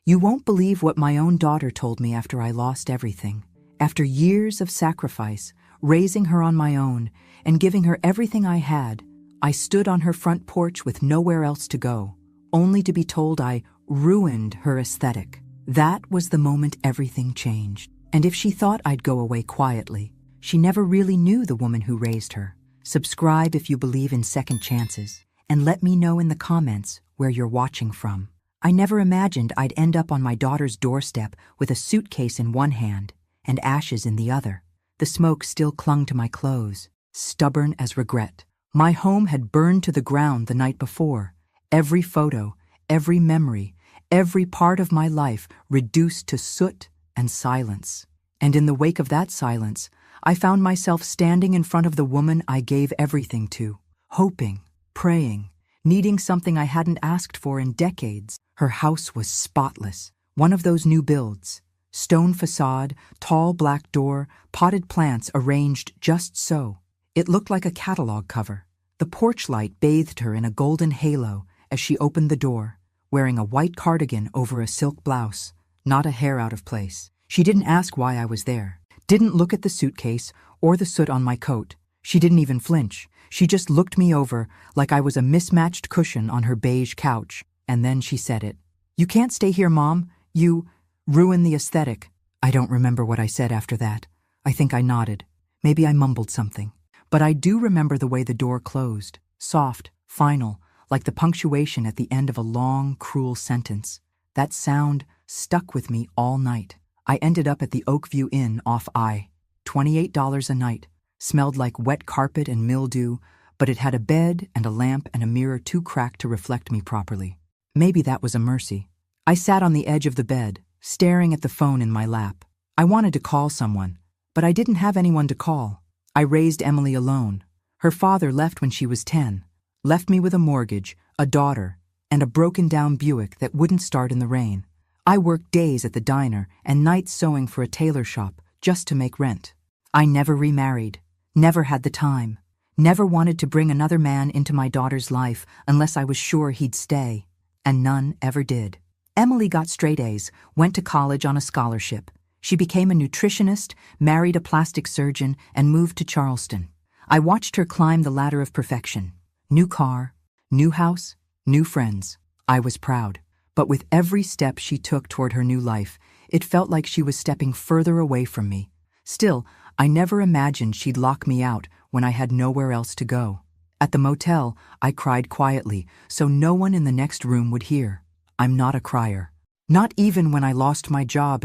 You won't believe what my own daughter told me after I lost everything. After years of sacrifice, raising her on my own, and giving her everything I had, I stood on her front porch with nowhere else to go, only to be told I ruined her aesthetic. That was the moment everything changed. And if she thought I'd go away quietly, she never really knew the woman who raised her. Subscribe if you believe in second chances, and let me know in the comments where you're watching from. I never imagined I'd end up on my daughter's doorstep with a suitcase in one hand and ashes in the other. The smoke still clung to my clothes, stubborn as regret. My home had burned to the ground the night before. Every photo, every memory, every part of my life reduced to soot and silence. And in the wake of that silence, I found myself standing in front of the woman I gave everything to, hoping, praying, needing something I hadn't asked for in decades. Her house was spotless, one of those new builds. Stone facade, tall black door, potted plants arranged just so. It looked like a catalog cover. The porch light bathed her in a golden halo as she opened the door, wearing a white cardigan over a silk blouse, not a hair out of place. She didn't ask why I was there, didn't look at the suitcase or the soot on my coat. She didn't even flinch. She just looked me over like I was a mismatched cushion on her beige couch. And then she said it. "You can't stay here, Mom. You ruin the aesthetic." I don't remember what I said after that. I think I nodded. Maybe I mumbled something. But I do remember the way the door closed. Soft, final, like the punctuation at the end of a long, cruel sentence. That sound stuck with me all night. I ended up at the Oakview Inn off I. $28 a night. Smelled like wet carpet and mildew, but it had a bed and a lamp and a mirror too cracked to reflect me properly. Maybe that was a mercy. I sat on the edge of the bed, staring at the phone in my lap. I wanted to call someone, but I didn't have anyone to call. I raised Emily alone. Her father left when she was 10, left me with a mortgage, a daughter, and a broken-down Buick that wouldn't start in the rain. I worked days at the diner and nights sewing for a tailor shop just to make rent. I never remarried, never had the time, never wanted to bring another man into my daughter's life unless I was sure he'd stay. And none ever did. Emily got straight A's, went to college on a scholarship. She became a nutritionist, married a plastic surgeon, and moved to Charleston. I watched her climb the ladder of perfection. New car, new house, new friends. I was proud. But with every step she took toward her new life, it felt like she was stepping further away from me. Still, I never imagined she'd lock me out when I had nowhere else to go. At the motel, I cried quietly, so no one in the next room would hear. I'm not a crier. Not even when I lost my job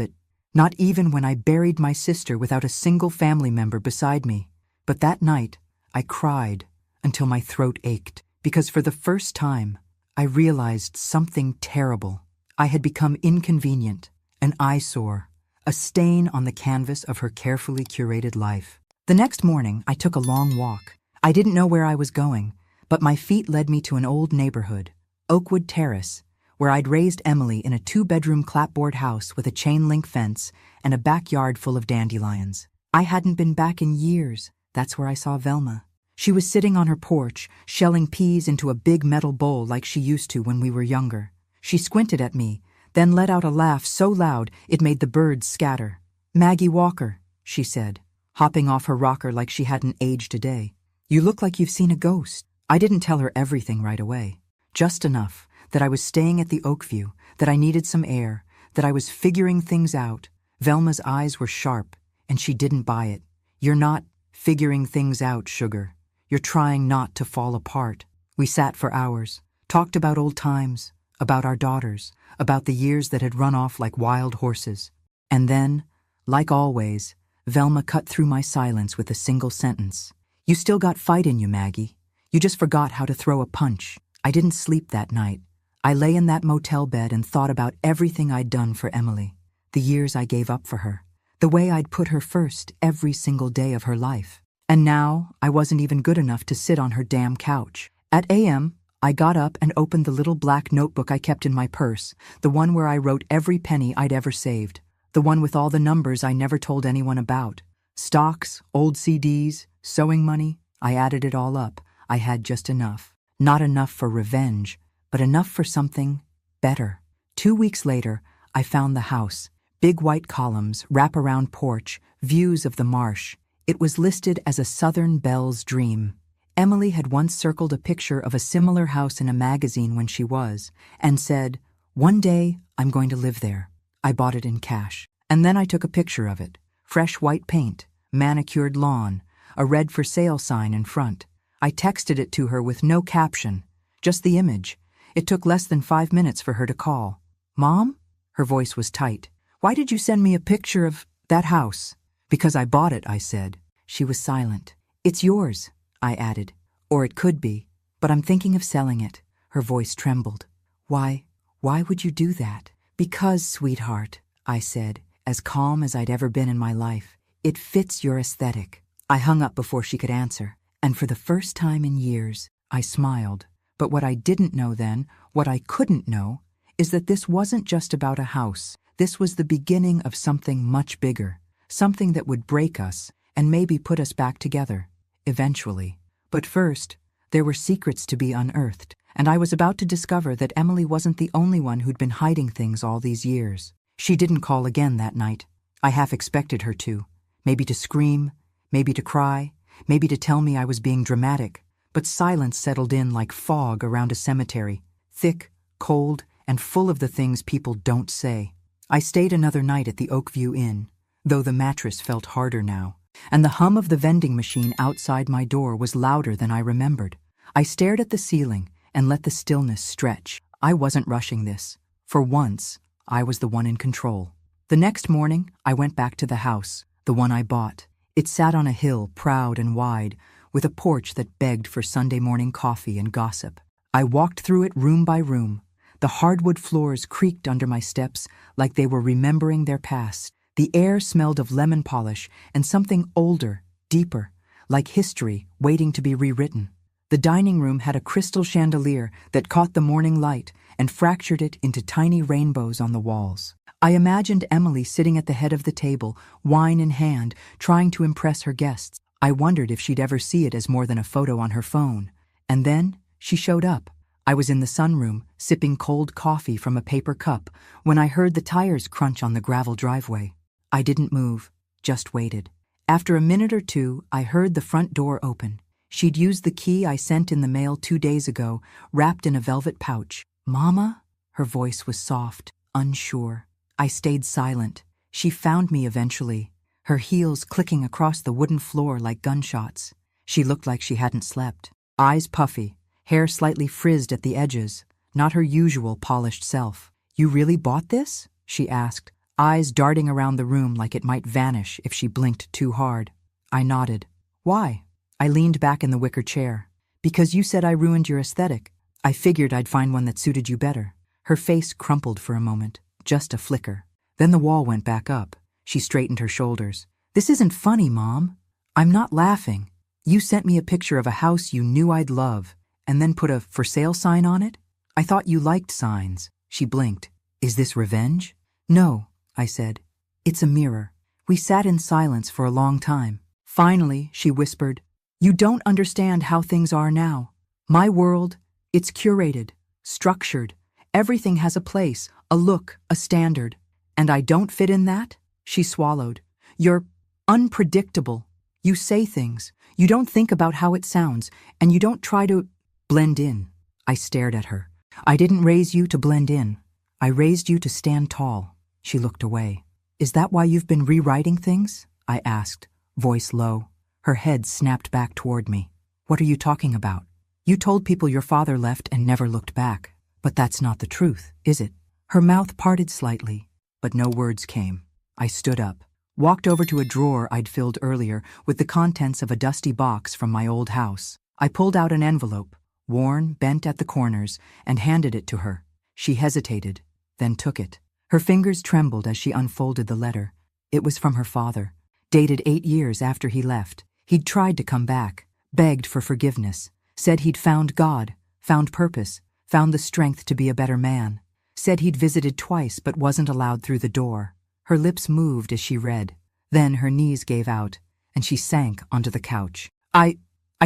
not even when I buried my sister without a single family member beside me. But that night, I cried until my throat ached, because for the first time, I realized something terrible. I had become inconvenient, an eyesore, a stain on the canvas of her carefully curated life. The next morning, I took a long walk. I didn't know where I was going, but my feet led me to an old neighborhood, Oakwood Terrace, where I'd raised Emily in a 2-bedroom clapboard house with a chain-link fence and a backyard full of dandelions. I hadn't been back in years. That's where I saw Velma. She was sitting on her porch, shelling peas into a big metal bowl like she used to when we were younger. She squinted at me, then let out a laugh so loud it made the birds scatter. "Maggie Walker," she said, hopping off her rocker like she hadn't aged a day. "You look like you've seen a ghost." I didn't tell her everything right away. Just enough that I was staying at the Oakview, that I needed some air, that I was figuring things out. Velma's eyes were sharp, and she didn't buy it. "You're not figuring things out, sugar. You're trying not to fall apart." We sat for hours, talked about old times, about our daughters, about the years that had run off like wild horses. And then, like always, Velma cut through my silence with a single sentence. "You still got fight in you, Maggie. You just forgot how to throw a punch." I didn't sleep that night. I lay in that motel bed and thought about everything I'd done for Emily, the years I gave up for her, the way I'd put her first every single day of her life. And now I wasn't even good enough to sit on her damn couch. At a.m., I got up and opened the little black notebook I kept in my purse, the one where I wrote every penny I'd ever saved, the one with all the numbers I never told anyone about. Stocks, old CDs, sewing money, I added it all up. I had just enough. Not enough for revenge, but enough for something better. 2 weeks later, I found the house. Big white columns, wraparound porch, views of the marsh. It was listed as a Southern belle's dream. Emily had once circled a picture of a similar house in a magazine when she was, and said, "One day, I'm going to live there." I bought it in cash. And then I took a picture of it. Fresh white paint, manicured lawn, a red for sale sign in front. I texted it to her with no caption, just the image. It took less than 5 minutes for her to call. "Mom?" Her voice was tight. "Why did you send me a picture of that house?" "Because I bought it," I said. She was silent. "It's yours," I added. "Or it could be, but I'm thinking of selling it." Her voice trembled. Why would you do that?" "Because, sweetheart," I said, as calm as I'd ever been in my life, "it fits your aesthetic." I hung up before she could answer, and for the first time in years, I smiled. But what I didn't know then, what I couldn't know, is that this wasn't just about a house. This was the beginning of something much bigger, something that would break us and maybe put us back together, eventually. But first, there were secrets to be unearthed, and I was about to discover that Emily wasn't the only one who'd been hiding things all these years. She didn't call again that night. I half expected her to. Maybe to scream, maybe to cry, maybe to tell me I was being dramatic. But silence settled in like fog around a cemetery, thick, cold, and full of the things people don't say. I stayed another night at the Oakview Inn, though the mattress felt harder now, and the hum of the vending machine outside my door was louder than I remembered. I stared at the ceiling and let the stillness stretch. I wasn't rushing this. For once, I was the one in control. The next morning, I went back to the house, the one I bought. It sat on a hill, proud and wide, with a porch that begged for Sunday morning coffee and gossip. I walked through it room by room. The hardwood floors creaked under my steps like they were remembering their past. The air smelled of lemon polish and something older, deeper, like history waiting to be rewritten. The dining room had a crystal chandelier that caught the morning light and fractured it into tiny rainbows on the walls. I imagined Emily sitting at the head of the table, wine in hand, trying to impress her guests. I wondered if she'd ever see it as more than a photo on her phone. And then she showed up. I was in the sunroom, sipping cold coffee from a paper cup, when I heard the tires crunch on the gravel driveway. I didn't move, just waited. After a minute or two, I heard the front door open. She'd used the key I sent in the mail 2 days ago, wrapped in a velvet pouch. "Mama?" Her voice was soft, unsure. I stayed silent. She found me eventually, her heels clicking across the wooden floor like gunshots. She looked like she hadn't slept. Eyes puffy, hair slightly frizzed at the edges, not her usual polished self. "You really bought this?" she asked, eyes darting around the room like it might vanish if she blinked too hard. I nodded. "Why?" I leaned back in the wicker chair. "Because you said I ruined your aesthetic. I figured I'd find one that suited you better." Her face crumpled for a moment, just a flicker. Then the wall went back up. She straightened her shoulders. "This isn't funny, Mom. I'm not laughing. You sent me a picture of a house you knew I'd love, and then put a for sale sign on it? I thought you liked signs." She blinked. "Is this revenge?" "No," I said. "It's a mirror." We sat in silence for a long time. Finally, she whispered, "You don't understand how things are now. My world, it's curated, structured. Everything has a place, a look, a standard. And I don't fit in that?" She swallowed. "You're unpredictable. You say things. You don't think about how it sounds, and you don't try to blend in." I stared at her. "I didn't raise you to blend in. I raised you to stand tall." She looked away. "Is that why you've been rewriting things?" I asked, voice low. Her head snapped back toward me. "What are you talking about? You told people your father left and never looked back. But that's not the truth, is it?" Her mouth parted slightly, but no words came. I stood up, walked over to a drawer I'd filled earlier with the contents of a dusty box from my old house. I pulled out an envelope, worn, bent at the corners, and handed it to her. She hesitated, then took it. Her fingers trembled as she unfolded the letter. It was from her father, dated 8 years after he left. He'd tried to come back, begged for forgiveness, said he'd found God, found purpose, found the strength to be a better man, said he'd visited twice but wasn't allowed through the door. Her lips moved as she read. Then her knees gave out, and she sank onto the couch. I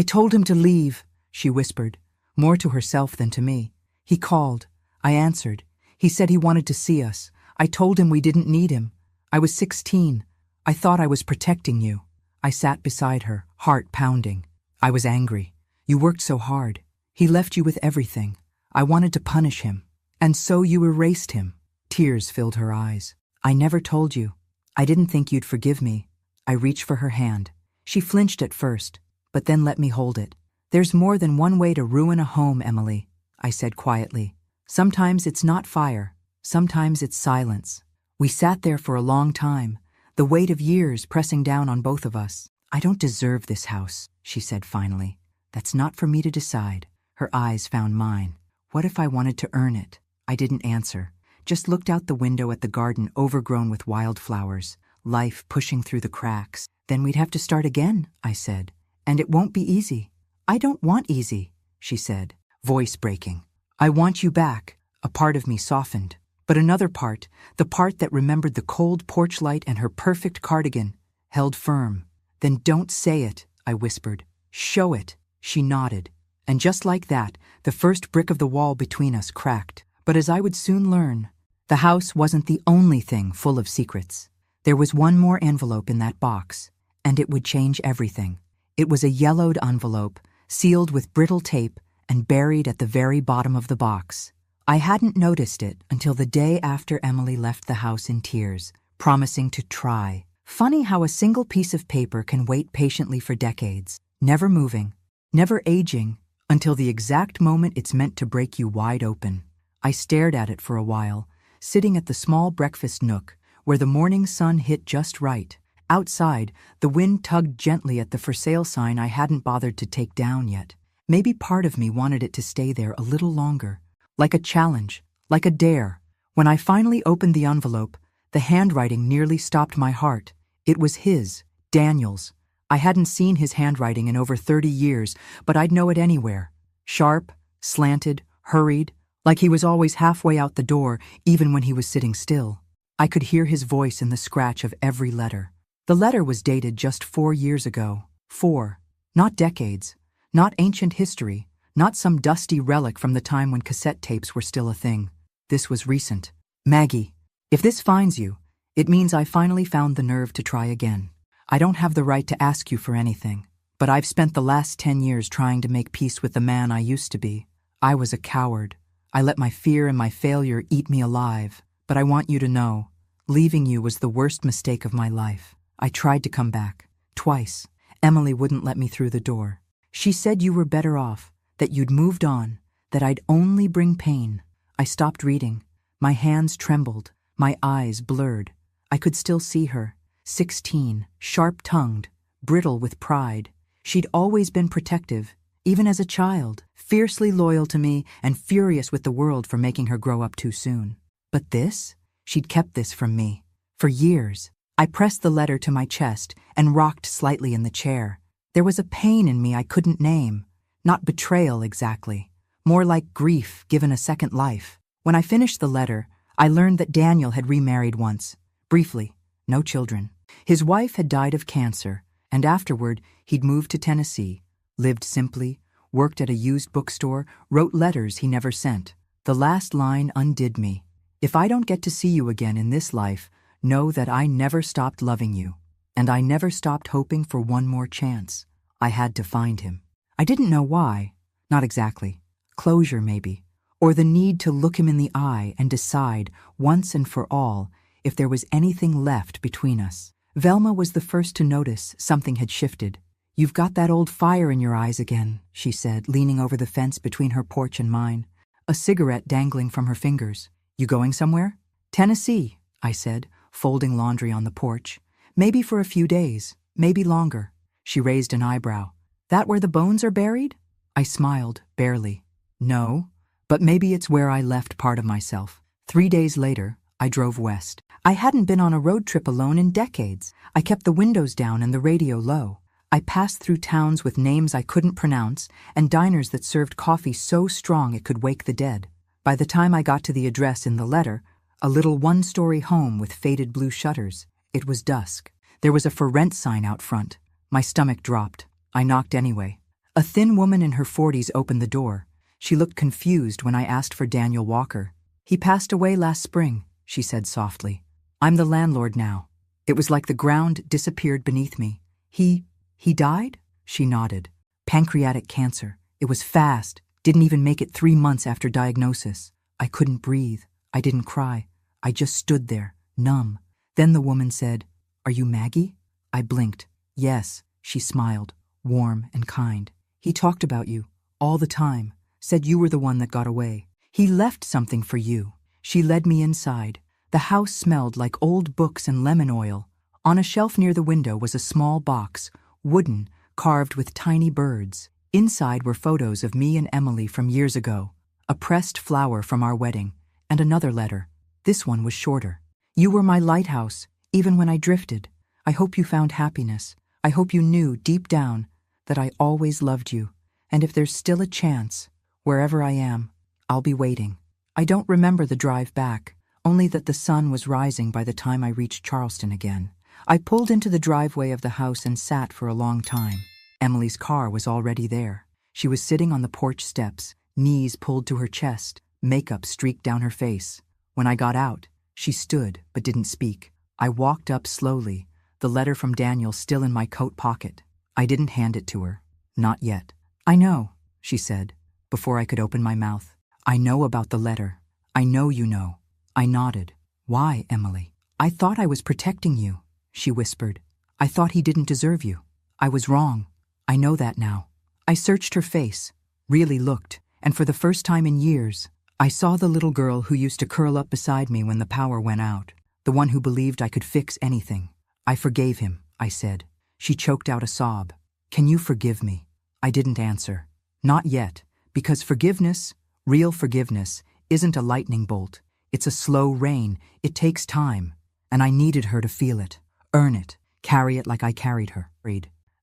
told him to leave," she whispered, more to herself than to me. "He called. I answered. He said he wanted to see us. I told him we didn't need him. I was 16. I thought I was protecting you. I sat beside her, heart pounding. I was angry. You worked so hard. He left you with everything. I wanted to punish him. And so you erased him. Tears filled her eyes. I never told you. I didn't think you'd forgive me. I reached for her hand. She flinched at first, but then let me hold it. There's more than one way to ruin a home, Emily, I said quietly. Sometimes it's not fire. Sometimes it's silence. We sat there for a long time, the weight of years pressing down on both of us. I don't deserve this house, she said finally. That's not for me to decide. Her eyes found mine. What if I wanted to earn it? I didn't answer, just looked out the window at the garden overgrown with wildflowers, life pushing through the cracks. Then we'd have to start again, I said. And it won't be easy. I don't want easy, she said, voice breaking. I want you back. A part of me softened. But another part, the part that remembered the cold porch light and her perfect cardigan, held firm. Then don't say it, I whispered. Show it. She nodded. And just like that, the first brick of the wall between us cracked. But as I would soon learn, the house wasn't the only thing full of secrets. There was one more envelope in that box, and it would change everything. It was a yellowed envelope, sealed with brittle tape and buried at the very bottom of the box. I hadn't noticed it until the day after Emily left the house in tears, promising to try. Funny how a single piece of paper can wait patiently for decades, never moving, never aging, until the exact moment it's meant to break you wide open. I stared at it for a while, sitting at the small breakfast nook where the morning sun hit just right. Outside, the wind tugged gently at the for sale sign I hadn't bothered to take down yet. Maybe part of me wanted it to stay there a little longer, like a challenge, like a dare. When I finally opened the envelope, the handwriting nearly stopped my heart. It was his, Daniel's. I hadn't seen his handwriting in over 30 years, but I'd know it anywhere. Sharp, slanted, hurried, like he was always halfway out the door, even when he was sitting still. I could hear his voice in the scratch of every letter. The letter was dated just 4 years ago. 4. Not decades. Not ancient history. Not some dusty relic from the time when cassette tapes were still a thing. This was recent. Maggie, if this finds you, it means I finally found the nerve to try again. I don't have the right to ask you for anything, but I've spent the last 10 years trying to make peace with the man I used to be. I was a coward. I let my fear and my failure eat me alive. But I want you to know, leaving you was the worst mistake of my life. I tried to come back. Twice. Emily wouldn't let me through the door. She said you were better off, that you'd moved on, that I'd only bring pain. I stopped reading. My hands trembled, my eyes blurred. I could still see her, 16, sharp-tongued, brittle with pride. She'd always been protective, even as a child, fiercely loyal to me and furious with the world for making her grow up too soon. But this? She'd kept this from me. For years. I pressed the letter to my chest and rocked slightly in the chair. There was a pain in me I couldn't name. Not betrayal exactly. More like grief given a second life. When I finished the letter, I learned that Daniel had remarried once. Briefly. No children. His wife had died of cancer, and afterward he'd moved to Tennessee, lived simply, worked at a used bookstore, wrote letters he never sent. The last line undid me. If I don't get to see you again in this life, know that I never stopped loving you, and I never stopped hoping for one more chance. I had to find him. I didn't know why. Not exactly. Closure, maybe. Or the need to look him in the eye and decide, once and for all, if there was anything left between us. Velma was the first to notice something had shifted. You've got that old fire in your eyes again, she said, leaning over the fence between her porch and mine, a cigarette dangling from her fingers. You going somewhere? Tennessee, I said, folding laundry on the porch. Maybe for a few days, maybe longer. She raised an eyebrow. That where the bones are buried? I smiled, barely. No, but maybe it's where I left part of myself. 3 days later, I drove west. I hadn't been on a road trip alone in decades. I kept the windows down and the radio low. I passed through towns with names I couldn't pronounce and diners that served coffee so strong it could wake the dead. By the time I got to the address in the letter, a little one-story home with faded blue shutters, it was dusk. There was a for rent sign out front. My stomach dropped. I knocked anyway. A thin woman in her 40s opened the door. She looked confused when I asked for Daniel Walker. He passed away last spring, she said softly. I'm the landlord now. It was like the ground disappeared beneath me. He died? She nodded. Pancreatic cancer. It was fast. Didn't even make it 3 months after diagnosis. I couldn't breathe. I didn't cry. I just stood there, numb. Then the woman said, "Are you Maggie?" I blinked. Yes, she smiled, warm and kind. He talked about you, all the time. Said you were the one that got away. He left something for you. She led me inside. The house smelled like old books and lemon oil. On a shelf near the window was a small box, wooden, carved with tiny birds. Inside were photos of me and Emily from years ago, a pressed flower from our wedding, and another letter. This one was shorter. You were my lighthouse, even when I drifted. I hope you found happiness. I hope you knew deep down that I always loved you. And if there's still a chance, wherever I am, I'll be waiting. I don't remember the drive back, only that the sun was rising by the time I reached Charleston again. I pulled into the driveway of the house and sat for a long time. Emily's car was already there. She was sitting on the porch steps, knees pulled to her chest, makeup streaked down her face. When I got out, she stood but didn't speak. I walked up slowly, the letter from Daniel still in my coat pocket. I didn't hand it to her. Not yet. I know, she said, before I could open my mouth. I know about the letter. I know you know. I nodded. Why, Emily? I thought I was protecting you, she whispered. I thought he didn't deserve you. I was wrong. I know that now. I searched her face, really looked, and for the first time in years, I saw the little girl who used to curl up beside me when the power went out, the one who believed I could fix anything. I forgave him, I said. She choked out a sob. Can you forgive me? I didn't answer. Not yet, because forgiveness, real forgiveness, isn't a lightning bolt. It's a slow rain. It takes time. And I needed her to feel it, earn it, carry it like I carried her.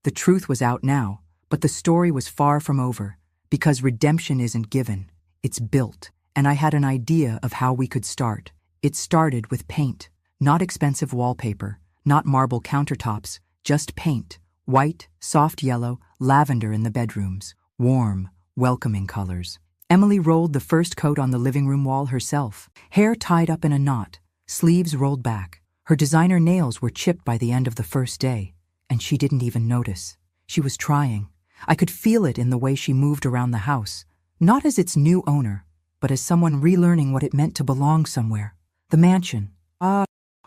The truth was out now, but the story was far from over, because redemption isn't given, it's built. And I had an idea of how we could start. It started with paint, not expensive wallpaper, not marble countertops, just paint. White, soft yellow, lavender in the bedrooms, warm, welcoming colors. Emily rolled the first coat on the living room wall herself, hair tied up in a knot, sleeves rolled back. Her designer nails were chipped by the end of the first day, and she didn't even notice. She was trying. I could feel it in the way she moved around the house, not as its new owner, but as someone relearning what it meant to belong somewhere. The mansion,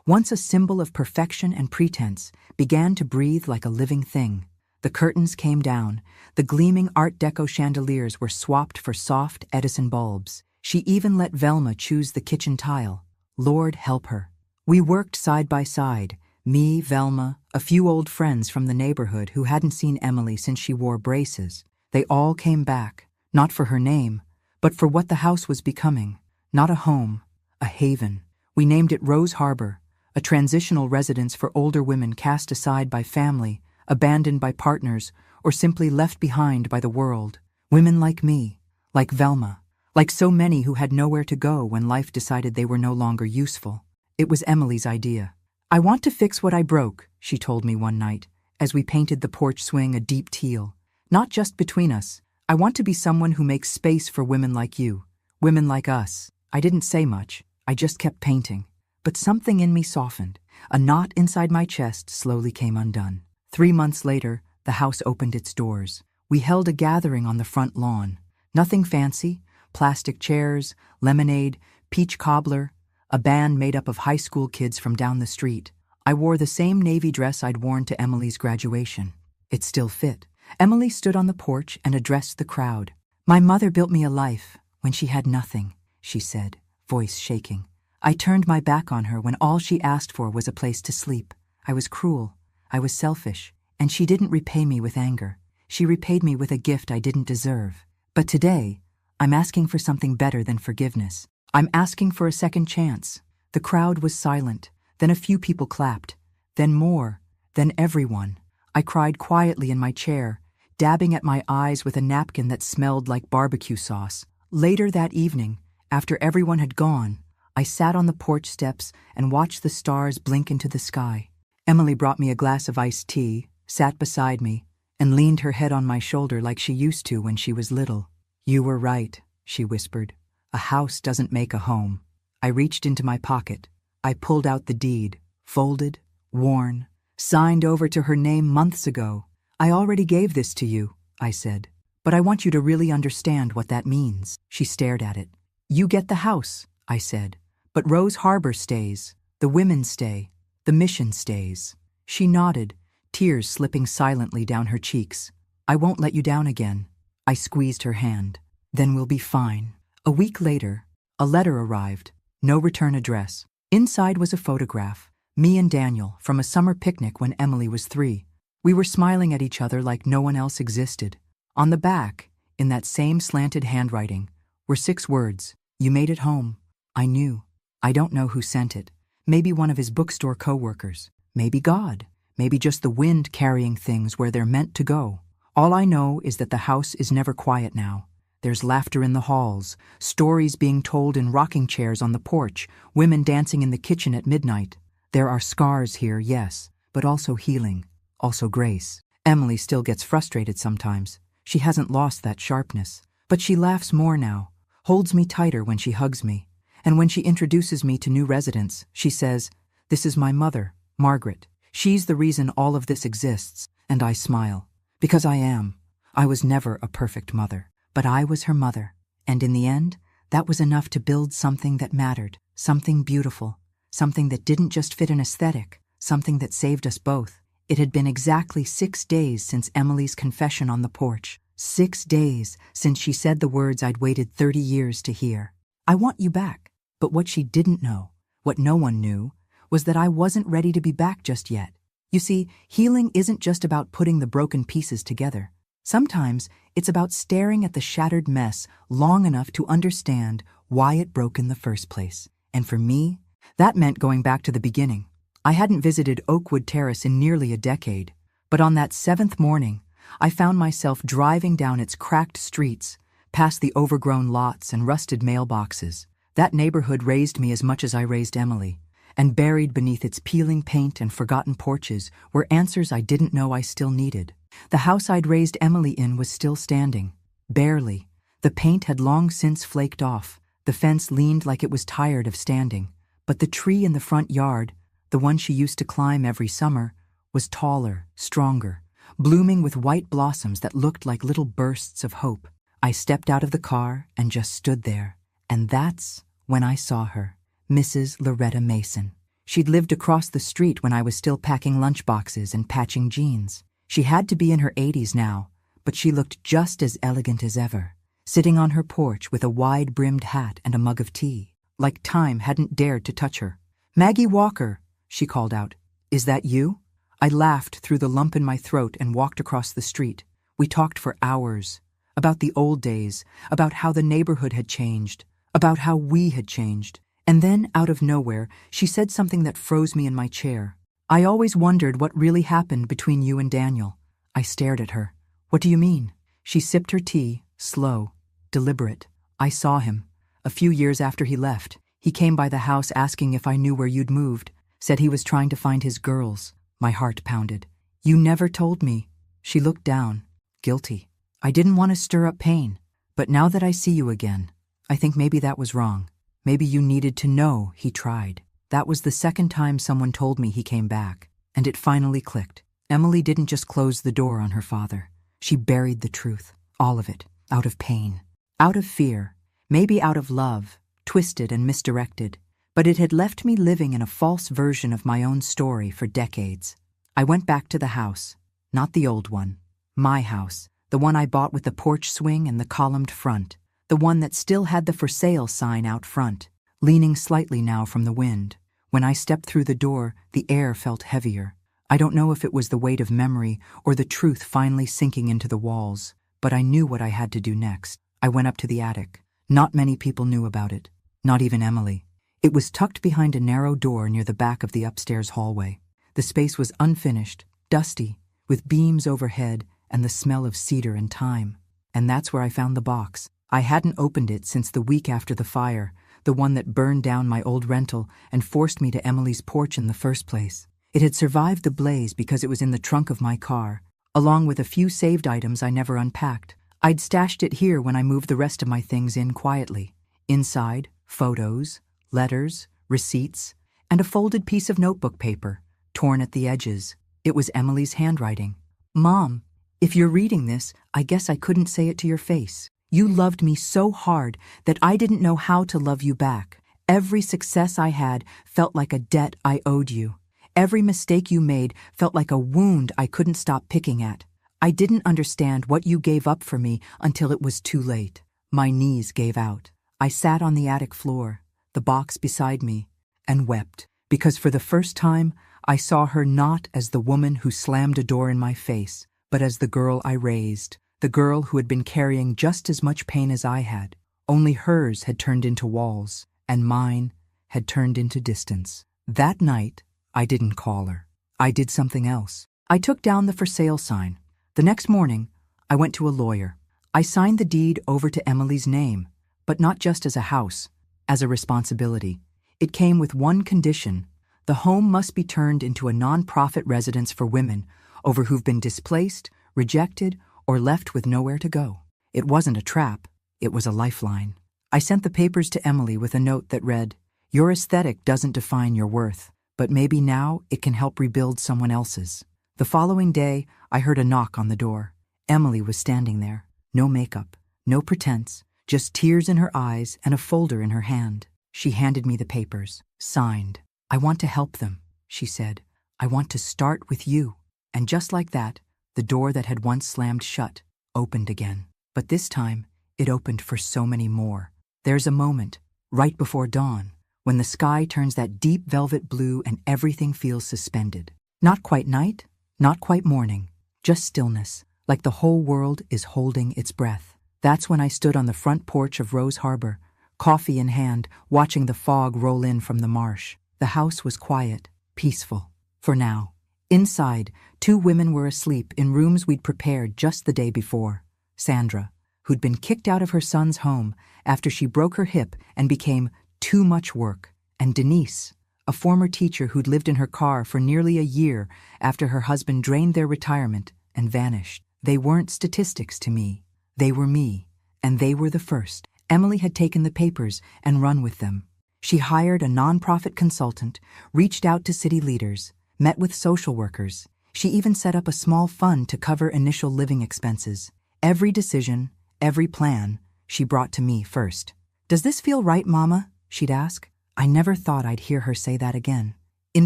once a symbol of perfection and pretense, began to breathe like a living thing. The curtains came down. The gleaming Art Deco chandeliers were swapped for soft Edison bulbs. She even let Velma choose the kitchen tile. Lord help her. We worked side by side, me, Velma, a few old friends from the neighborhood who hadn't seen Emily since she wore braces. They all came back, not for her name, but for what the house was becoming. Not a home, a haven. We named it Rose Harbor, a transitional residence for older women cast aside by family, abandoned by partners, or simply left behind by the world. Women like me, like Velma, like so many who had nowhere to go when life decided they were no longer useful. It was Emily's idea. I want to fix what I broke, she told me one night, as we painted the porch swing a deep teal. Not just between us. I want to be someone who makes space for women like you, women like us. I didn't say much. I just kept painting. But something in me softened. A knot inside my chest slowly came undone. 3 months later, the house opened its doors. We held a gathering on the front lawn. Nothing fancy. Plastic chairs, lemonade, peach cobbler, a band made up of high school kids from down the street. I wore the same navy dress I'd worn to Emily's graduation. It still fit. Emily stood on the porch and addressed the crowd. My mother built me a life when she had nothing, she said, voice shaking. I turned my back on her when all she asked for was a place to sleep. I was cruel. I was selfish. And she didn't repay me with anger. She repaid me with a gift I didn't deserve. But today, I'm asking for something better than forgiveness. I'm asking for a second chance. The crowd was silent. Then a few people clapped. Then more. Then everyone. I cried quietly in my chair, dabbing at my eyes with a napkin that smelled like barbecue sauce. Later that evening, after everyone had gone, I sat on the porch steps and watched the stars blink into the sky. Emily brought me a glass of iced tea, sat beside me, and leaned her head on my shoulder like she used to when she was little. You were right, she whispered. A house doesn't make a home. I reached into my pocket. I pulled out the deed, folded, worn, signed over to her name months ago. I already gave this to you, I said. But I want you to really understand what that means. She stared at it. You get the house, I said. But Rose Harbor stays. The women stay. The mission stays. She nodded, tears slipping silently down her cheeks. I won't let you down again. I squeezed her hand. Then we'll be fine. A week later, a letter arrived. No return address. Inside was a photograph. Me and Daniel from a summer picnic when Emily was 3. We were smiling at each other like no one else existed. On the back, in that same slanted handwriting, were 6 words. You made it home. I knew. I don't know who sent it. Maybe one of his bookstore co-workers. Maybe God. Maybe just the wind carrying things where they're meant to go. All I know is that the house is never quiet now. There's laughter in the halls, stories being told in rocking chairs on the porch, women dancing in the kitchen at midnight. There are scars here, yes, but also healing, also grace. Emily still gets frustrated sometimes. She hasn't lost that sharpness, but she laughs more now, holds me tighter when she hugs me. And when she introduces me to new residents, she says, "This is my mother, Margaret. She's the reason all of this exists." And I smile. Because I am. I was never a perfect mother. But I was her mother, and in the end, that was enough to build something that mattered, something beautiful, something that didn't just fit an aesthetic, something that saved us both. It had been exactly 6 days since Emily's confession on the porch, 6 days since she said the words I'd waited 30 years to hear. I want you back. But what she didn't know, what no one knew, was that I wasn't ready to be back just yet. You see, healing isn't just about putting the broken pieces together. Sometimes it's about staring at the shattered mess long enough to understand why it broke in the first place. And for me, that meant going back to the beginning. I hadn't visited Oakwood Terrace in nearly a decade, but on that 7th morning, I found myself driving down its cracked streets, past the overgrown lots and rusted mailboxes. That neighborhood raised me as much as I raised Emily, and buried beneath its peeling paint and forgotten porches were answers I didn't know I still needed. The house I'd raised Emily in was still standing. Barely. The paint had long since flaked off. The fence leaned like it was tired of standing. But the tree in the front yard, the one she used to climb every summer, was taller, stronger, blooming with white blossoms that looked like little bursts of hope. I stepped out of the car and just stood there. And that's when I saw her, Mrs. Loretta Mason. She'd lived across the street when I was still packing lunchboxes and patching jeans. She had to be in her 80s now, but she looked just as elegant as ever, sitting on her porch with a wide-brimmed hat and a mug of tea, like time hadn't dared to touch her. "Maggie Walker," she called out. "Is that you?" I laughed through the lump in my throat and walked across the street. We talked for hours, about the old days, about how the neighborhood had changed, about how we had changed. And then, out of nowhere, she said something that froze me in my chair. "I always wondered what really happened between you and Daniel." I stared at her. "What do you mean?" She sipped her tea, slow, deliberate. "I saw him. A few years after he left. He came by the house asking if I knew where you'd moved. Said he was trying to find his girls." My heart pounded. "You never told me." She looked down, guilty. "I didn't want to stir up pain. But now that I see you again, I think maybe that was wrong. Maybe you needed to know he tried." That was the 2nd time someone told me he came back, and it finally clicked. Emily didn't just close the door on her father. She buried the truth, all of it, out of pain, out of fear, maybe out of love, twisted and misdirected. But it had left me living in a false version of my own story for decades. I went back to the house, not the old one, my house, the one I bought with the porch swing and the columned front, the one that still had the for sale sign out front, leaning slightly now from the wind. When I stepped through the door, the air felt heavier. I don't know if it was the weight of memory or the truth finally sinking into the walls, but I knew what I had to do next. I went up to the attic. Not many people knew about it, not even Emily. It was tucked behind a narrow door near the back of the upstairs hallway. The space was unfinished, dusty, with beams overhead and the smell of cedar and thyme. And that's where I found the box. I hadn't opened it since the week after the fire, the one that burned down my old rental and forced me to Emily's porch in the first place. It had survived the blaze because it was in the trunk of my car, along with a few saved items I never unpacked. I'd stashed it here when I moved the rest of my things in quietly. Inside, photos, letters, receipts, and a folded piece of notebook paper, torn at the edges. It was Emily's handwriting. "Mom, if you're reading this, I guess I couldn't say it to your face. You loved me so hard that I didn't know how to love you back. Every success I had felt like a debt I owed you. Every mistake you made felt like a wound I couldn't stop picking at. I didn't understand what you gave up for me until it was too late." My knees gave out. I sat on the attic floor, the box beside me, and wept, because for the first time I saw her not as the woman who slammed a door in my face, but as the girl I raised, the girl who had been carrying just as much pain as I had. Only hers had turned into walls, and mine had turned into distance. That night, I didn't call her. I did something else. I took down the for sale sign. The next morning, I went to a lawyer. I signed the deed over to Emily's name, but not just as a house, as a responsibility. It came with one condition: the home must be turned into a non-profit residence for women over who've been displaced, rejected, or left with nowhere to go. It wasn't a trap, it was a lifeline. I sent the papers to Emily with a note that read, "Your aesthetic doesn't define your worth, but maybe now it can help rebuild someone else's." The following day, I heard a knock on the door. Emily was standing there. No makeup, no pretense, just tears in her eyes and a folder in her hand. She handed me the papers, signed. "I want to help them," she said. "I want to start with you." And just like that, the door that had once slammed shut opened again. But this time, it opened for so many more. There's a moment, right before dawn, when the sky turns that deep velvet blue and everything feels suspended. Not quite night, not quite morning, just stillness, like the whole world is holding its breath. That's when I stood on the front porch of Rose Harbor, coffee in hand, watching the fog roll in from the marsh. The house was quiet, peaceful, for now. Inside, 2 women were asleep in rooms we'd prepared just the day before. Sandra, who'd been kicked out of her son's home after she broke her hip and became too much work, and Denise, a former teacher who'd lived in her car for nearly a year after her husband drained their retirement and vanished. They weren't statistics to me. They were me, and they were the first. Emily had taken the papers and run with them. She hired a nonprofit consultant, reached out to city leaders, met with social workers. She even set up a small fund to cover initial living expenses. Every decision, every plan, she brought to me first. "Does this feel right, Mama?" she'd ask. I never thought I'd hear her say that again. In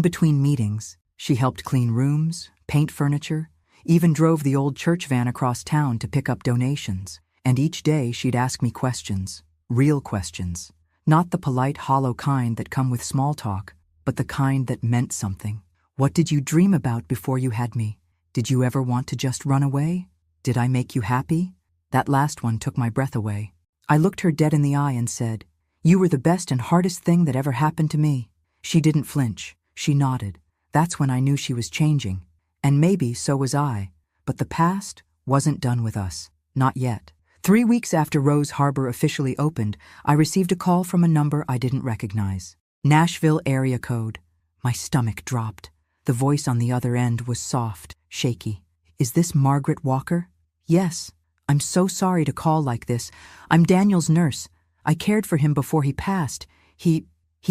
between meetings, she helped clean rooms, paint furniture, even drove the old church van across town to pick up donations. And each day she'd ask me questions, real questions. Not the polite, hollow kind that come with small talk, but the kind that meant something. "What did you dream about before you had me? Did you ever want to just run away? Did I make you happy?" That last one took my breath away. I looked her dead in the eye and said, "You were the best and hardest thing that ever happened to me." She didn't flinch. She nodded. That's when I knew she was changing. And maybe so was I. But the past wasn't done with us. Not yet. 3 weeks after Rose Harbor officially opened, I received a call from a number I didn't recognize. Nashville area code. My stomach dropped. The voice on the other end was soft, shaky. "Is this Margaret Walker?" "Yes. I'm so sorry to call like this. I'm Daniel's nurse. I cared for him before he passed. He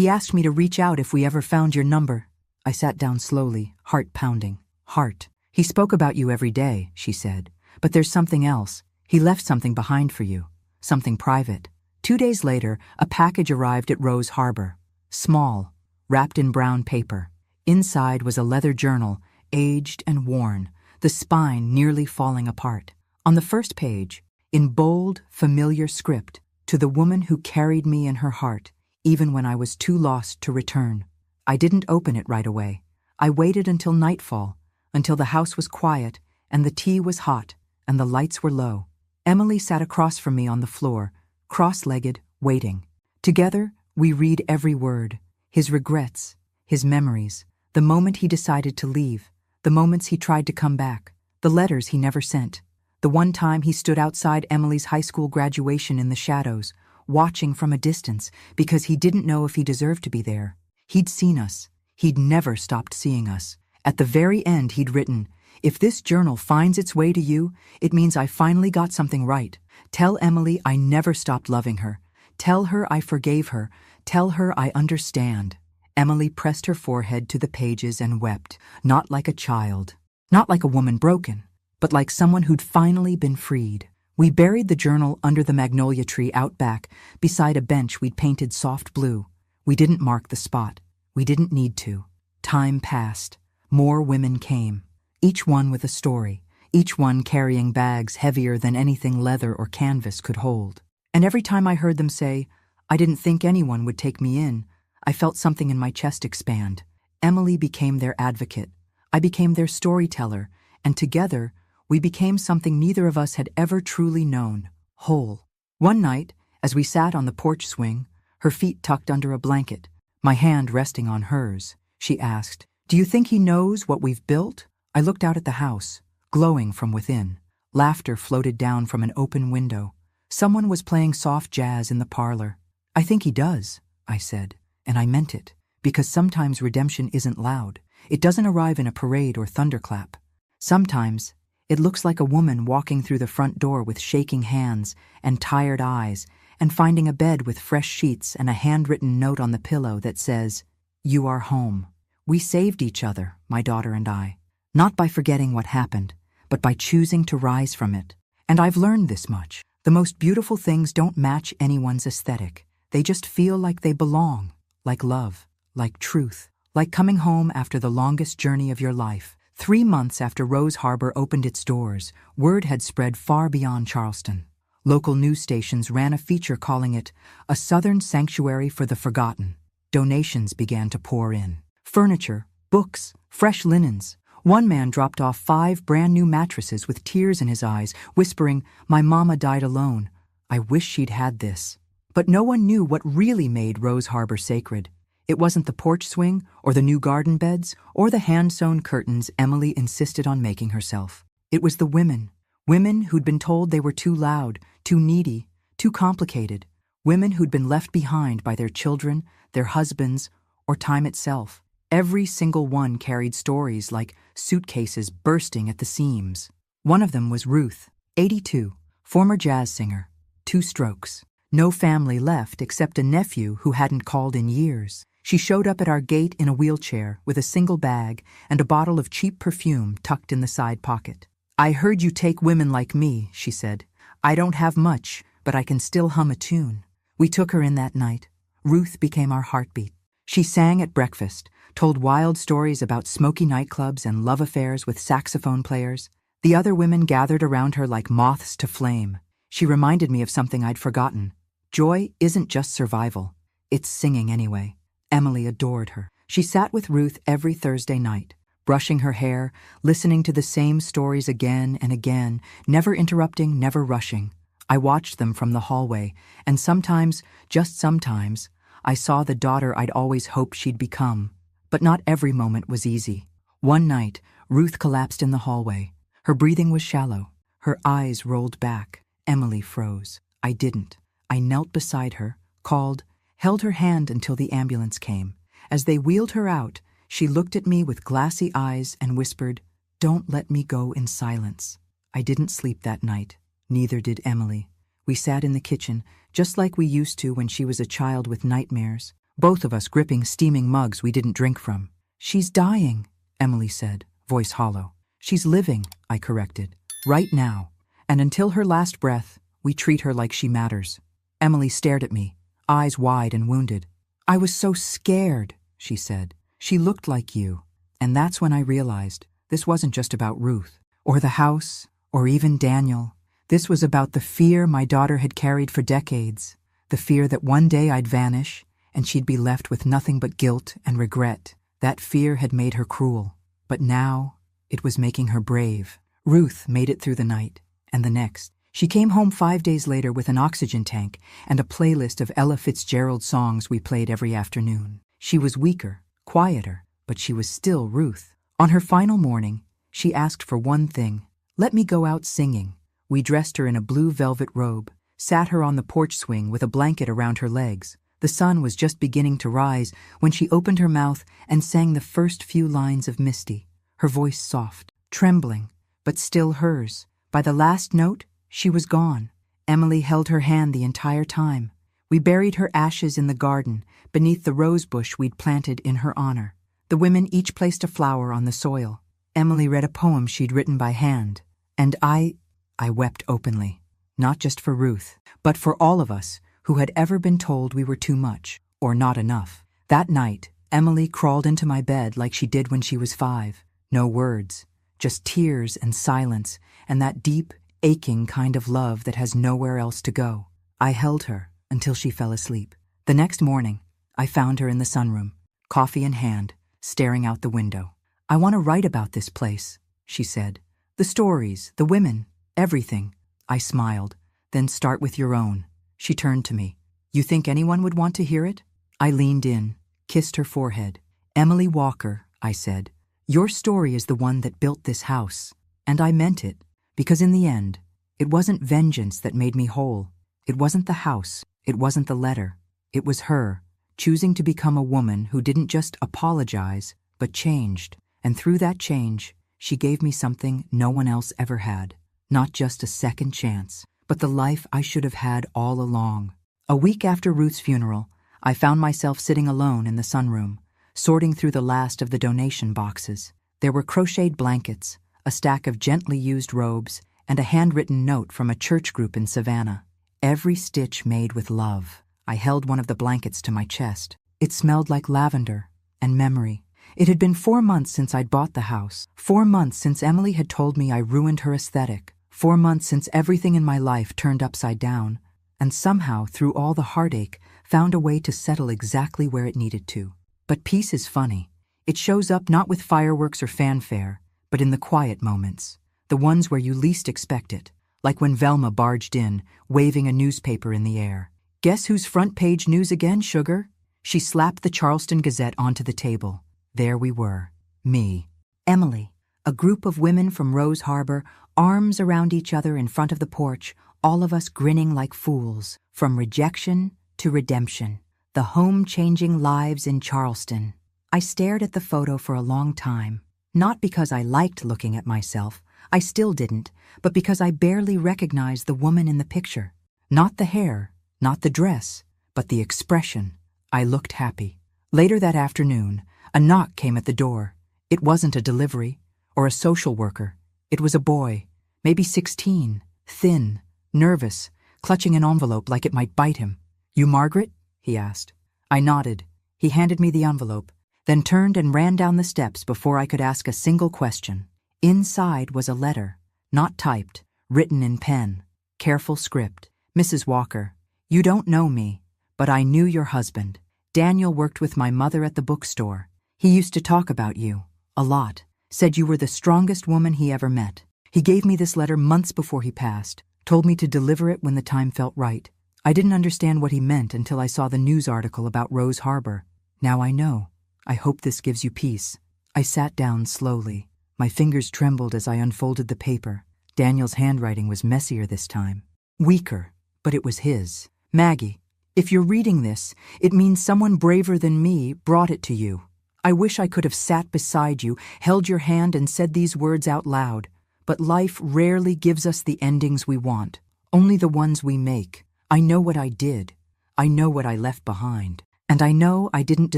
asked me to reach out if we ever found your number." I sat down slowly, heart pounding. "Heart. He spoke about you every day," she said. "But there's something else. He left something behind for you. Something private." 2 days later, a package arrived at Rose Harbor. Small, wrapped in brown paper. Inside was a leather journal, aged and worn, the spine nearly falling apart. On the first page, in bold, familiar script, "To the woman who carried me in her heart, even when I was too lost to return." I didn't open it right away. I waited until nightfall, until the house was quiet and the tea was hot and the lights were low. Emily sat across from me on the floor, cross-legged, waiting. Together, we read every word, his regrets, his memories, the moment he decided to leave, the moments he tried to come back, the letters he never sent, the one time he stood outside Emily's high school graduation in the shadows, watching from a distance because he didn't know if he deserved to be there. He'd seen us. He'd never stopped seeing us. At the very end, he'd written, "If this journal finds its way to you, it means I finally got something right. Tell Emily I never stopped loving her. Tell her I forgave her. Tell her I understand. Emily pressed her forehead to the pages and wept, not like a child, not like a woman broken, but like someone who'd finally been freed. We buried the journal under the magnolia tree out back, beside a bench we'd painted soft blue. We didn't mark the spot. We didn't need to. Time passed. More women came, each one with a story, each one carrying bags heavier than anything leather or canvas could hold. And every time I heard them say, "I didn't think anyone would take me in," I felt something in my chest expand. Emily became their advocate. I became their storyteller, and together, we became something neither of us had ever truly known, whole. One night, as we sat on the porch swing, her feet tucked under a blanket, my hand resting on hers, she asked, "Do you think he knows what we've built?" I looked out at the house, glowing from within. Laughter floated down from an open window. Someone was playing soft jazz in the parlor. "I think he does," I said, and I meant it, because sometimes redemption isn't loud. It doesn't arrive in a parade or thunderclap. Sometimes, it looks like a woman walking through the front door with shaking hands and tired eyes and finding a bed with fresh sheets and a handwritten note on the pillow that says, "You are home." We saved each other, my daughter and I, not by forgetting what happened, but by choosing to rise from it. And I've learned this much. The most beautiful things don't match anyone's aesthetic. They just feel like they belong, like love, like truth, like coming home after the longest journey of your life. 3 months after Rose Harbor opened its doors, word had spread far beyond Charleston. Local news stations ran a feature calling it a Southern sanctuary for the forgotten. Donations began to pour in. Furniture, books, fresh linens. One man dropped off 5 brand-new mattresses with tears in his eyes, whispering, "My mama died alone. I wish she'd had this." But no one knew what really made Rose Harbor sacred. It wasn't the porch swing, or the new garden beds, or the hand-sewn curtains Emily insisted on making herself. It was the women. Women who'd been told they were too loud, too needy, too complicated. Women who'd been left behind by their children, their husbands, or time itself. Every single one carried stories like suitcases bursting at the seams. One of them was Ruth, 82, former jazz singer, 2 strokes. No family left except a nephew who hadn't called in years. She showed up at our gate in a wheelchair with a single bag and a bottle of cheap perfume tucked in the side pocket. "I heard you take women like me," she said. "I don't have much, but I can still hum a tune." We took her in that night. Ruth became our heartbeat. She sang at breakfast, told wild stories about smoky nightclubs and love affairs with saxophone players. The other women gathered around her like moths to flame. She reminded me of something I'd forgotten. Joy isn't just survival. It's singing anyway. Emily adored her. She sat with Ruth every Thursday night, brushing her hair, listening to the same stories again and again, never interrupting, never rushing. I watched them from the hallway, and sometimes, just sometimes, I saw the daughter I'd always hoped she'd become. But not every moment was easy. One night, Ruth collapsed in the hallway. Her breathing was shallow. Her eyes rolled back. Emily froze. I didn't. I knelt beside her, called, held her hand until the ambulance came. As they wheeled her out, she looked at me with glassy eyes and whispered, "Don't let me go in silence." I didn't sleep that night. Neither did Emily. We sat in the kitchen, just like we used to when she was a child with nightmares, both of us gripping steaming mugs we didn't drink from. "She's dying," Emily said, voice hollow. "She's living," I corrected, "right now. And until her last breath, we treat her like she matters." Emily stared at me, eyes wide and wounded. "I was so scared," she said. "She looked like you." And that's when I realized this wasn't just about Ruth, or the house, or even Daniel. This was about the fear my daughter had carried for decades, the fear that one day I'd vanish, and she'd be left with nothing but guilt and regret. That fear had made her cruel, but now it was making her brave. Ruth made it through the night, and the next. She came home 5 days later with an oxygen tank and a playlist of Ella Fitzgerald songs we played every afternoon. She was weaker, quieter, but she was still Ruth. On her final morning, she asked for one thing: "Let me go out singing." We dressed her in a blue velvet robe, sat her on the porch swing with a blanket around her legs. The sun was just beginning to rise when she opened her mouth and sang the first few lines of Misty, her voice soft, trembling, but still hers. By the last note, she was gone. Emily held her hand the entire time. We buried her ashes in the garden, beneath the rose bush we'd planted in her honor. The women each placed a flower on the soil. Emily read a poem she'd written by hand. And I wept openly. Not just for Ruth, but for all of us who had ever been told we were too much, or not enough. That night, Emily crawled into my bed like she did when she was 5. No words, just tears and silence, and that deep, aching kind of love that has nowhere else to go. I held her until she fell asleep. The next morning, I found her in the sunroom, coffee in hand, staring out the window. "I want to write about this place," she said. "The stories, the women, everything." I smiled. "Then start with your own." She turned to me. "You think anyone would want to hear it?" I leaned in, kissed her forehead. "Emily Walker," I said, "your story is the one that built this house." And I meant it, because in the end, it wasn't vengeance that made me whole. It wasn't the house. It wasn't the letter. It was her, choosing to become a woman who didn't just apologize, but changed. And through that change, she gave me something no one else ever had. Not just a second chance, but the life I should have had all along. A week after Ruth's funeral, I found myself sitting alone in the sunroom, sorting through the last of the donation boxes. There were crocheted blankets, a stack of gently used robes, and a handwritten note from a church group in Savannah. Every stitch made with love. I held one of the blankets to my chest. It smelled like lavender and memory. It had been 4 months since I'd bought the house. 4 months since Emily had told me I ruined her aesthetic. 4 months since everything in my life turned upside down, and somehow, through all the heartache, found a way to settle exactly where it needed to. But peace is funny. It shows up not with fireworks or fanfare, but in the quiet moments, the ones where you least expect it, like when Velma barged in, waving a newspaper in the air. "Guess whose front page news again, sugar?" She slapped the Charleston Gazette onto the table. There we were. Me. Emily. A group of women from Rose Harbor, arms around each other in front of the porch, all of us grinning like fools. From rejection to redemption. The home-changing lives in Charleston. I stared at the photo for a long time. Not because I liked looking at myself, I still didn't, but because I barely recognized the woman in the picture. Not the hair, not the dress, but the expression. I looked happy. Later that afternoon, a knock came at the door. It wasn't a delivery or a social worker. It was a boy, maybe 16, thin, nervous, clutching an envelope like it might bite him. "You Margaret?" he asked. I nodded. He handed me the envelope, then turned and ran down the steps before I could ask a single question. Inside was a letter, not typed, written in pen. Careful script. "Mrs. Walker, you don't know me, but I knew your husband. Daniel worked with my mother at the bookstore. He used to talk about you, a lot, said you were the strongest woman he ever met. He gave me this letter months before he passed, told me to deliver it when the time felt right. I didn't understand what he meant until I saw the news article about Rose Harbor. Now I know. I hope this gives you peace." I sat down slowly. My fingers trembled as I unfolded the paper. Daniel's handwriting was messier this time. Weaker, but it was his. "Maggie, if you're reading this, it means someone braver than me brought it to you. I wish I could have sat beside you, held your hand and said these words out loud. But life rarely gives us the endings we want, only the ones we make. I know what I did. I know what I left behind. And I know I didn't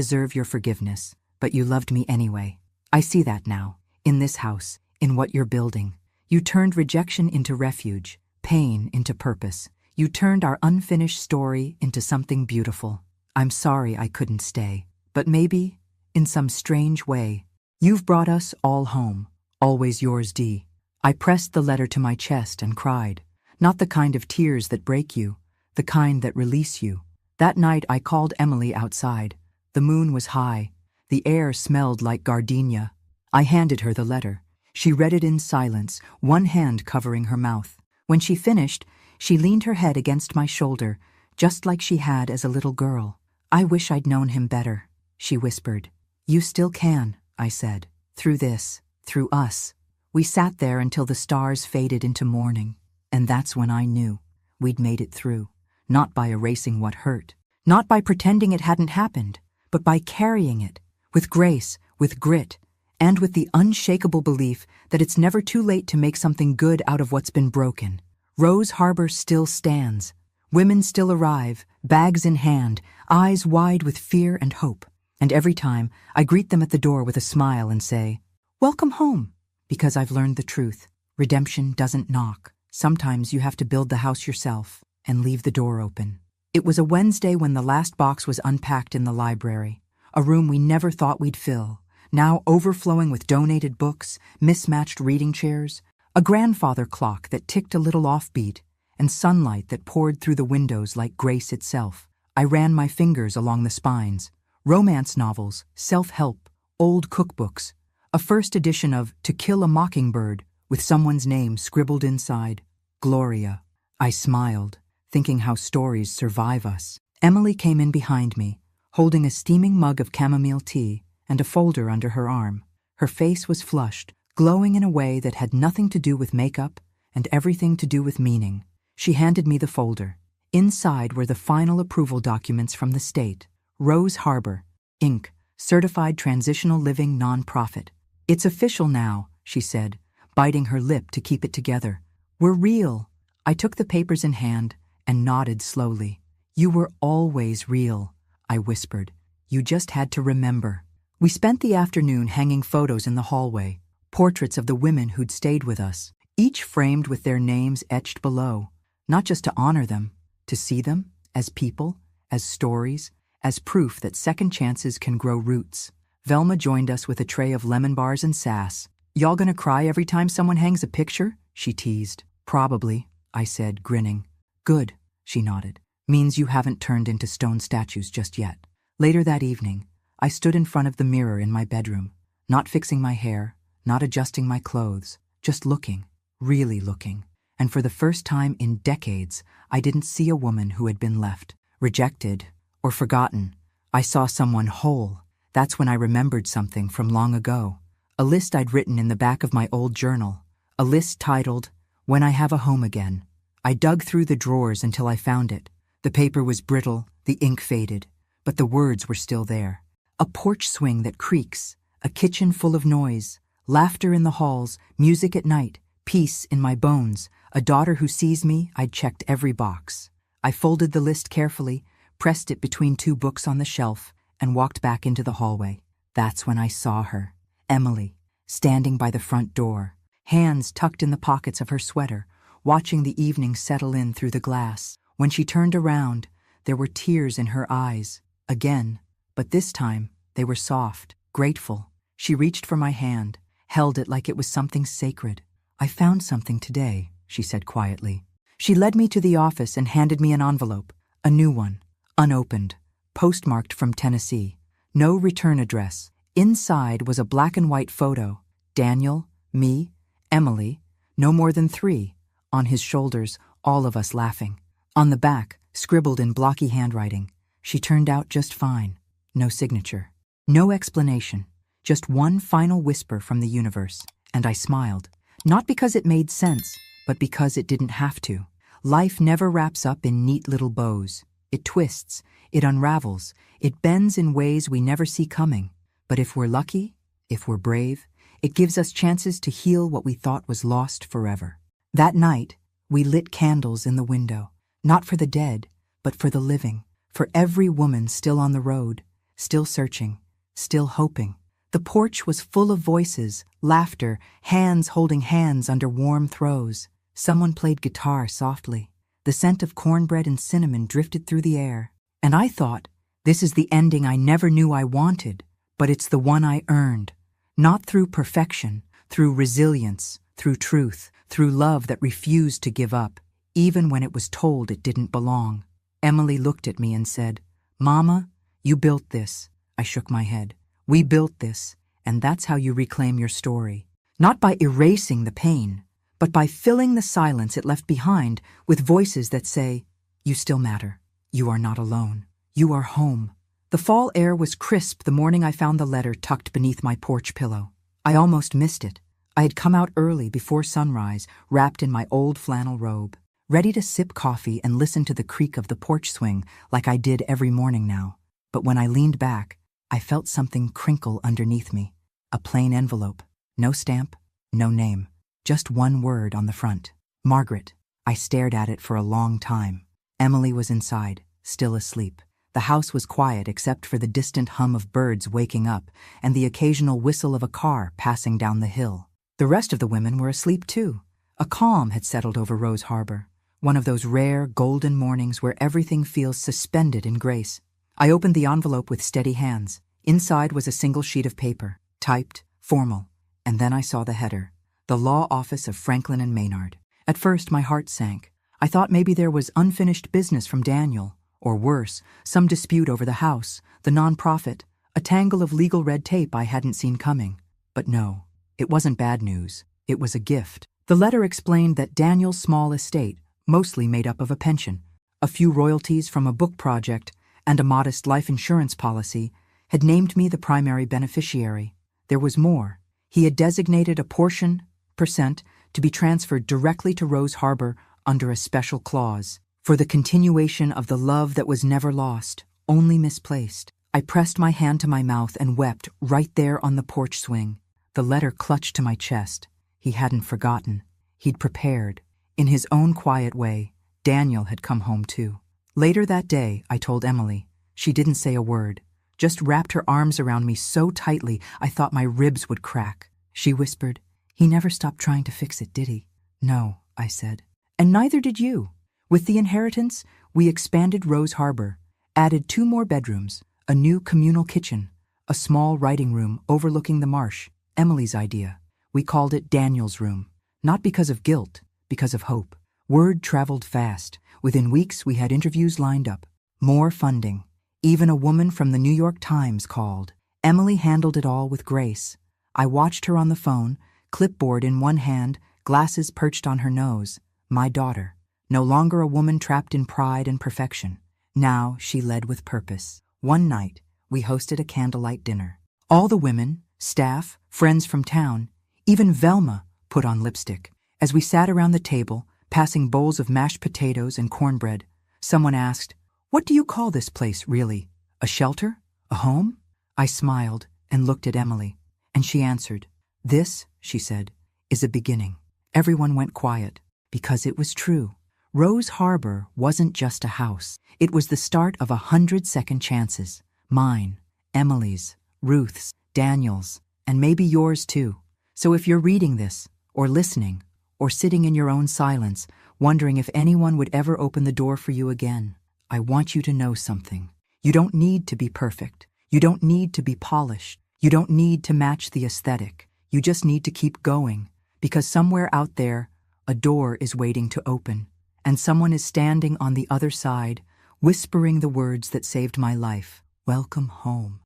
deserve your forgiveness, but you loved me anyway. I see that now, in this house, in what you're building. You turned rejection into refuge, pain into purpose. You turned our unfinished story into something beautiful. I'm sorry I couldn't stay, but maybe, in some strange way, you've brought us all home. Always yours, D." I pressed the letter to my chest and cried. Not the kind of tears that break you, the kind that release you. That night I called Emily outside. The moon was high. The air smelled like gardenia. I handed her the letter. She read it in silence, one hand covering her mouth. When she finished, she leaned her head against my shoulder, just like she had as a little girl. "I wish I'd known him better," she whispered. "You still can," I said. "Through this, through us." We sat there until the stars faded into morning, and that's when I knew we'd made it through. Not by erasing what hurt, not by pretending it hadn't happened, but by carrying it, with grace, with grit, and with the unshakable belief that it's never too late to make something good out of what's been broken. Rose Harbor still stands. Women still arrive, bags in hand, eyes wide with fear and hope. And every time, I greet them at the door with a smile and say, "Welcome home," because I've learned the truth. Redemption doesn't knock. Sometimes you have to build the house yourself and leave the door open. It was a Wednesday when the last box was unpacked in the library, a room we never thought we'd fill, now overflowing with donated books, mismatched reading chairs, a grandfather clock that ticked a little offbeat, and sunlight that poured through the windows like grace itself. I ran my fingers along the spines. Romance novels, self-help, old cookbooks, a first edition of To Kill a Mockingbird with someone's name scribbled inside, Gloria. I smiled, thinking how stories survive us. Emily came in behind me, holding a steaming mug of chamomile tea and a folder under her arm. Her face was flushed, glowing in a way that had nothing to do with makeup and everything to do with meaning. She handed me the folder. Inside were the final approval documents from the state. Rose Harbor, Inc., Certified Transitional Living Nonprofit. "It's official now," she said, biting her lip to keep it together. "We're real." I took the papers in hand and nodded slowly. "You were always real," I whispered. "You just had to remember." We spent the afternoon hanging photos in the hallway, portraits of the women who'd stayed with us, each framed with their names etched below, not just to honor them, to see them as people, as stories, as proof that second chances can grow roots. Velma joined us with a tray of lemon bars and sass. "Y'all gonna cry every time someone hangs a picture?" she teased. "Probably," I said, grinning. "Good," she nodded. "Means you haven't turned into stone statues just yet." Later that evening, I stood in front of the mirror in my bedroom, not fixing my hair, not adjusting my clothes, just looking, really looking. And for the first time in decades, I didn't see a woman who had been left, rejected, or forgotten. I saw someone whole. That's when I remembered something from long ago. A list I'd written in the back of my old journal. A list titled, "When I Have a Home Again." I dug through the drawers until I found it. The paper was brittle, the ink faded, but the words were still there. A porch swing that creaks, a kitchen full of noise, laughter in the halls, music at night, peace in my bones, a daughter who sees me. I'd checked every box. I folded the list carefully, pressed it between two books on the shelf, and walked back into the hallway. That's when I saw her, Emily, standing by the front door, hands tucked in the pockets of her sweater, watching the evening settle in through the glass. When she turned around, there were tears in her eyes, again, but this time they were soft, grateful. She reached for my hand, held it like it was something sacred. "I found something today," she said quietly. She led me to the office and handed me an envelope, a new one, unopened, postmarked from Tennessee. No return address. Inside was a black and white photo. Daniel, me, Emily, no more than 3. On his shoulders, all of us laughing. On the back, scribbled in blocky handwriting, "She turned out just fine." No signature. No explanation. Just one final whisper from the universe. And I smiled. Not because it made sense, but because it didn't have to. Life never wraps up in neat little bows. It twists, it unravels, it bends in ways we never see coming. But if we're lucky, if we're brave, it gives us chances to heal what we thought was lost forever. That night, we lit candles in the window, not for the dead, but for the living, for every woman still on the road, still searching, still hoping. The porch was full of voices, laughter, hands holding hands under warm throws. Someone played guitar softly. The scent of cornbread and cinnamon drifted through the air. And I thought, this is the ending I never knew I wanted, but it's the one I earned. Not through perfection, through resilience, through truth, through love that refused to give up, even when it was told it didn't belong. Emily looked at me and said, "Mama, you built this." I shook my head. "We built this, and that's how you reclaim your story. Not by erasing the pain, but by filling the silence it left behind with voices that say, you still matter. You are not alone. You are home." The fall air was crisp the morning I found the letter tucked beneath my porch pillow. I almost missed it. I had come out early before sunrise, wrapped in my old flannel robe, ready to sip coffee and listen to the creak of the porch swing like I did every morning now. But when I leaned back, I felt something crinkle underneath me. A plain envelope. No stamp, no name. Just one word on the front. Margaret. I stared at it for a long time. Emily was inside, still asleep. The house was quiet except for the distant hum of birds waking up and the occasional whistle of a car passing down the hill. The rest of the women were asleep too. A calm had settled over Rose Harbor, one of those rare golden mornings where everything feels suspended in grace. I opened the envelope with steady hands. Inside was a single sheet of paper, typed, formal, and then I saw the header, the law office of Franklin and Maynard. At first, my heart sank. I thought maybe there was unfinished business from Daniel, or worse, some dispute over the house, the nonprofit, a tangle of legal red tape I hadn't seen coming. But no, it wasn't bad news. It was a gift. The letter explained that Daniel's small estate, mostly made up of a pension, a few royalties from a book project, and a modest life insurance policy, had named me the primary beneficiary. There was more. He had designated a percent, to be transferred directly to Rose Harbor under a special clause, for the continuation of the love that was never lost, only misplaced. I pressed my hand to my mouth and wept right there on the porch swing. The letter clutched to my chest. He hadn't forgotten. He'd prepared. In his own quiet way, Daniel had come home too. Later that day, I told Emily. She didn't say a word, just wrapped her arms around me so tightly I thought my ribs would crack. She whispered, "He never stopped trying to fix it, did he?" "No," I said. "And neither did you." With the inheritance, we expanded Rose Harbor, added 2 more bedrooms, a new communal kitchen, a small writing room overlooking the marsh, Emily's idea. We called it Daniel's room, not because of guilt, because of hope. Word traveled fast. Within weeks, we had interviews lined up, more funding. Even a woman from the New York Times called. Emily handled it all with grace. I watched her on the phone, clipboard in one hand, glasses perched on her nose. My daughter. No longer a woman trapped in pride and perfection. Now she led with purpose. One night, we hosted a candlelight dinner. All the women, staff, friends from town, even Velma put on lipstick. As we sat around the table, passing bowls of mashed potatoes and cornbread, someone asked, "What do you call this place, really? A shelter? A home?" I smiled and looked at Emily, and she answered, "This," she said, "is a beginning." Everyone went quiet, because it was true. Rose Harbor wasn't just a house. It was the start of 100 second chances. Mine, Emily's, Ruth's, Daniel's, and maybe yours too. So if you're reading this, or listening, or sitting in your own silence, wondering if anyone would ever open the door for you again, I want you to know something. You don't need to be perfect. You don't need to be polished. You don't need to match the aesthetic. You just need to keep going, because somewhere out there, a door is waiting to open, and someone is standing on the other side, whispering the words that saved my life. Welcome home.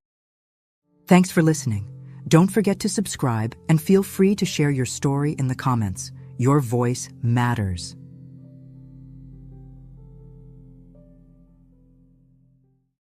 Thanks for listening. Don't forget to subscribe and feel free to share your story in the comments. Your voice matters.